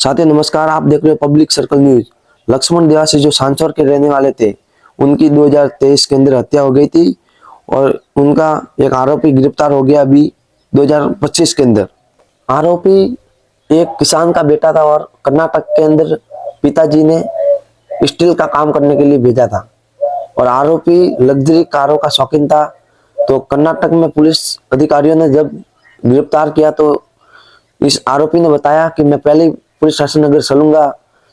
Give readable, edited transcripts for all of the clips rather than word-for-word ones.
साथियों नमस्कार, आप देख रहे हो public circle news. Laxman Dewasi जो सांचौर के रहने वाले थे, उनकी 2023 के अंदर हत्या हो गई थी और उनका एक आरोपी गिरफ्तार हो गया अभी 2025 के अंदर। आरोपी एक किसान का बेटा था और कर्नाटक के अंदर पिताजी ने स्टील का काम करने के लिए भेजा था और आरोपी लग्जरी कारों का शौकीन था। तो कर्नाटक में पुलिस अधिकारियों ने जब गिरफ्तार किया तो इस आरोपी ने बताया कि मैं पहले पुलिस स्टेशन अगर चलूंगा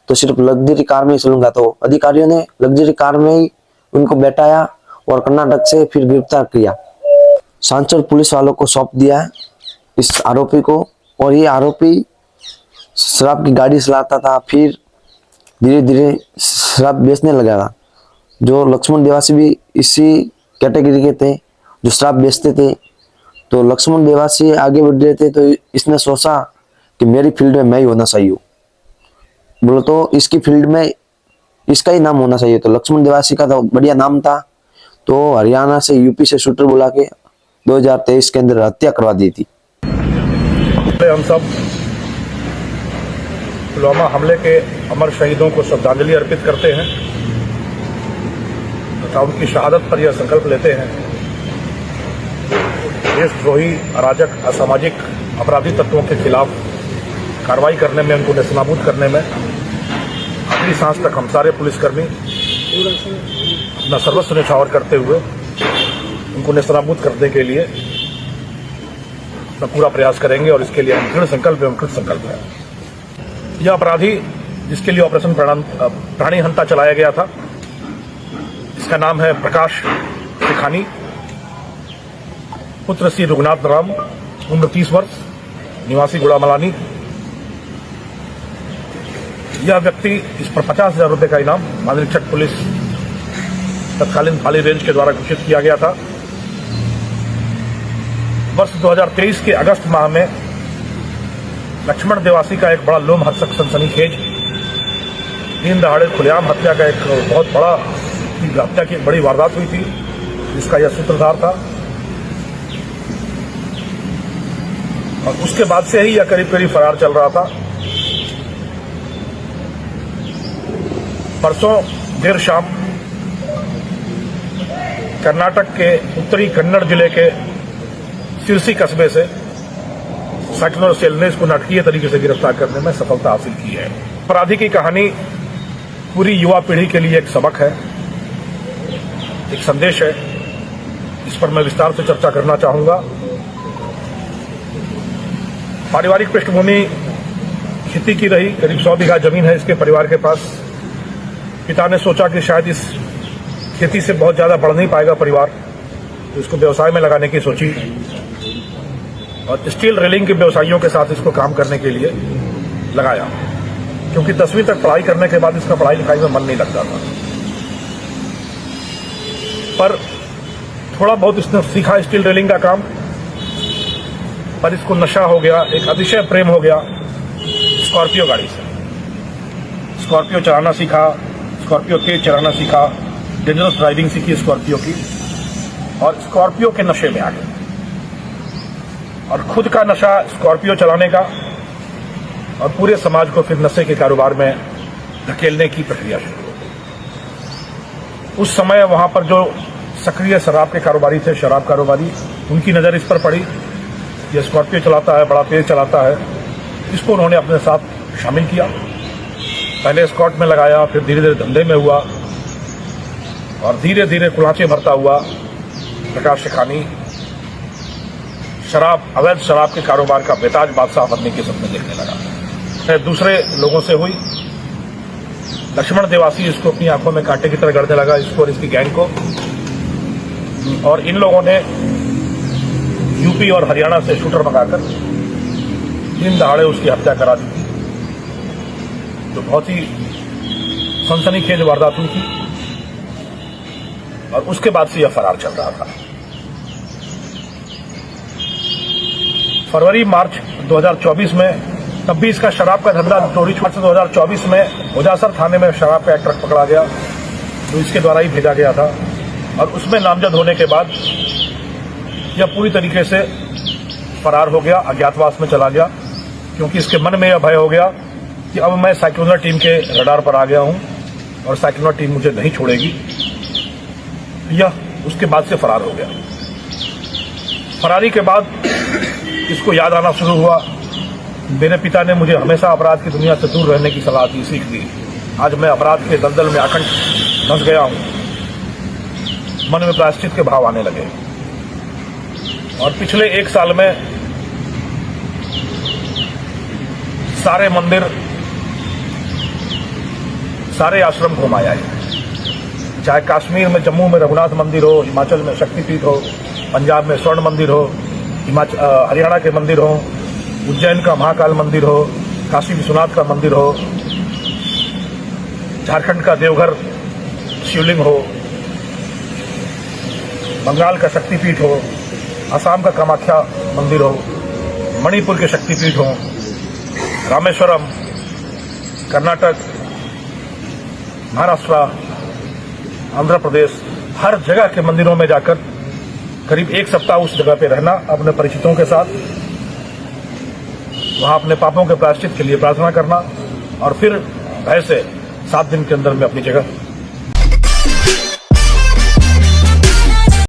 तो सिर्फ लग्जरी कार में ही चलूंगा। तो अधिकारियों ने लग्जरी कार में ही उनको बैठाया और कर्नाटक से फिर गिरफ्तार किया। सांचौर पुलिस वालों को सौंप दिया है इस आरोपी को। और ये आरोपी शराब की गाड़ी चलाता था, फिर धीरे धीरे शराब बेचने लगा था। जो लक्ष्मण देवासी भी इसी कैटेगरी के थे जो शराब बेचते थे। तो लक्ष्मण देवासी आगे बढ़ रहे थे तो इसने सोचा कि मेरी फील्ड में मैं ही होना चाहिए, बोलो तो इसकी फील्ड में इसका ही नाम होना चाहिए। तो लक्ष्मण देवासी का तो बढ़िया नाम था, तो हरियाणा से यूपी से शूटर बुला के 2023 के अंदर हत्या करवा दी थी। हम सब पुलवामा हमले के अमर शहीदों को श्रद्धांजलि अर्पित करते हैं तथा उनकी शहादत पर यह संकल्प लेते हैं देशद्रोही, अराजक, असामाजिक अपराधी तत्वों के खिलाफ कार्रवाई करने में, उनको नेस्तनाबूद करने में आखिरी सांस तक हम सारे पुलिसकर्मी अपना सर्वस्व न्यौछावर करते हुए उनको नेस्तनाबूद करने के लिए अपना पूरा प्रयास करेंगे और इसके लिए हम दृढ़ संकल्प एवं कृत संकल्प है। यह अपराधी जिसके लिए ऑपरेशन प्राणी हंता चलाया गया था, इसका नाम है प्रकाश त्रिखानी, पुत्र श्री रघुनाथ राम, उम्र 30 वर्ष, निवासी गुड़ामलानी। यह व्यक्ति, इस पर 50,000 रुपये का इनाम महानिरीक्षक पुलिस तत्कालीन पाली रेंज के द्वारा घोषित किया गया था। वर्ष 2023 के अगस्त माह में लक्ष्मण देवासी का एक बड़ा लोमहर्षक सनसनीखेज दिन दहाड़े खुलेआम हत्या का एक बहुत बड़ा हत्या की एक बड़ी वारदात हुई थी, जिसका यह सूत्रधार था। और उसके बाद से ही यह करीब करीब फरार चल रहा था। परसों देर शाम कर्नाटक के उत्तरी कन्नड़ जिले के सिरसी कस्बे से सेक्टर सेल ने इसको नाटकीय तरीके से गिरफ्तार करने में सफलता हासिल की है। अपराधी की कहानी पूरी युवा पीढ़ी के लिए एक सबक है, एक संदेश है। इस पर मैं विस्तार से चर्चा करना चाहूंगा। पारिवारिक पृष्ठभूमि खेती की रही, करीब 100 बीघा जमीन है इसके परिवार के पास। पिता ने सोचा कि शायद इस खेती से बहुत ज्यादा बढ़ नहीं पाएगा परिवार, तो इसको व्यवसाय में लगाने की सोची और स्टील रेलिंग के व्यवसायियों के साथ इसको काम करने के लिए लगाया, क्योंकि 10वीं तक पढ़ाई करने के बाद इसका पढ़ाई लिखाई में मन नहीं लगता था। पर थोड़ा बहुत इसने सीखा स्टील रेलिंग का काम, पर इसको नशा हो गया, एक अतिशय प्रेम हो गया स्कॉर्पियो गाड़ी से। स्कॉर्पियो चलाना सीखा, स्कॉर्पियो तेज चलाना सीखा, डेंजरस ड्राइविंग सीखी स्कॉर्पियो की, और स्कॉर्पियो के नशे में आ गए और खुद का नशा स्कॉर्पियो चलाने का और पूरे समाज को फिर नशे के कारोबार में धकेलने की प्रक्रिया शुरू हो गई। उस समय वहां पर जो सक्रिय शराब के कारोबारी थे, शराब कारोबारी, उनकी नजर इस पर पड़ी। यह स्कॉर्पियो चलाता है, बड़ा तेज चलाता है। इसको उन्होंने अपने साथ शामिल किया। पहले स्कॉट में लगाया, फिर धीरे धीरे धंधे में हुआ और धीरे धीरे कुलाचे भरता हुआ प्रकाश त्रिखानी अवैध शराब के कारोबार का बेताज बादशाह बनने के सपने देखने लगा। फिर दूसरे लोगों से हुई। लक्ष्मण देवासी इसको अपनी आंखों में कांटे की तरह गड़ने लगा, इसको और इसकी गैंग को। और इन लोगों ने यूपी और हरियाणा से शूटर मंगाकर दिन दहाड़े उसकी हत्या करा दी थी, जो बहुत ही सनसनीखेज वारदात हुई थी। और उसके बाद से यह फरार चल रहा था। फरवरी मार्च 2024 में, तब भी इसका शराब का धंधा चोरी छुपा से 2024 में ओजासर थाने में शराब का एक ट्रक पकड़ा गया, जो इसके द्वारा ही भेजा गया था। और उसमें नामजद होने के बाद यह पूरी तरीके से फरार हो गया, अज्ञातवास में चला गया, क्योंकि इसके मन में यह भय हो गया कि अब मैं साइक्लोनर टीम के रडार पर आ गया हूं और साइक्लोनर टीम मुझे नहीं छोड़ेगी। यह उसके बाद से फरार हो गया। फरारी के बाद इसको याद आना शुरू हुआ। मेरे पिता ने मुझे हमेशा अपराध की दुनिया से दूर रहने की सलाह दी, सीख दी। आज मैं अपराध के दलदल में आखंड फंस गया हूं। मन में प्रायश्चित के भाव आने लगे और पिछले 1 साल में सारे मंदिर, सारे आश्रम घुमाया है। चाहे कश्मीर में, जम्मू में रघुनाथ मंदिर हो, हिमाचल में शक्तिपीठ हो, पंजाब में स्वर्ण मंदिर हो, हरियाणा के मंदिर हो, उज्जैन का महाकाल मंदिर हो, काशी विश्वनाथ का मंदिर हो, झारखंड का देवघर शिवलिंग हो, बंगाल का शक्तिपीठ हो, असम का कामाख्या मंदिर हो, मणिपुर के शक्तिपीठ हो, रामेश्वरम, कर्नाटक, महाराष्ट्र, आंध्र प्रदेश, हर जगह के मंदिरों में जाकर करीब 1 सप्ताह उस जगह पे रहना अपने परिचितों के साथ, वहां अपने पापों के प्रायश्चित के लिए प्रार्थना करना और फिर भय से 7 दिन के अंदर में अपनी जगह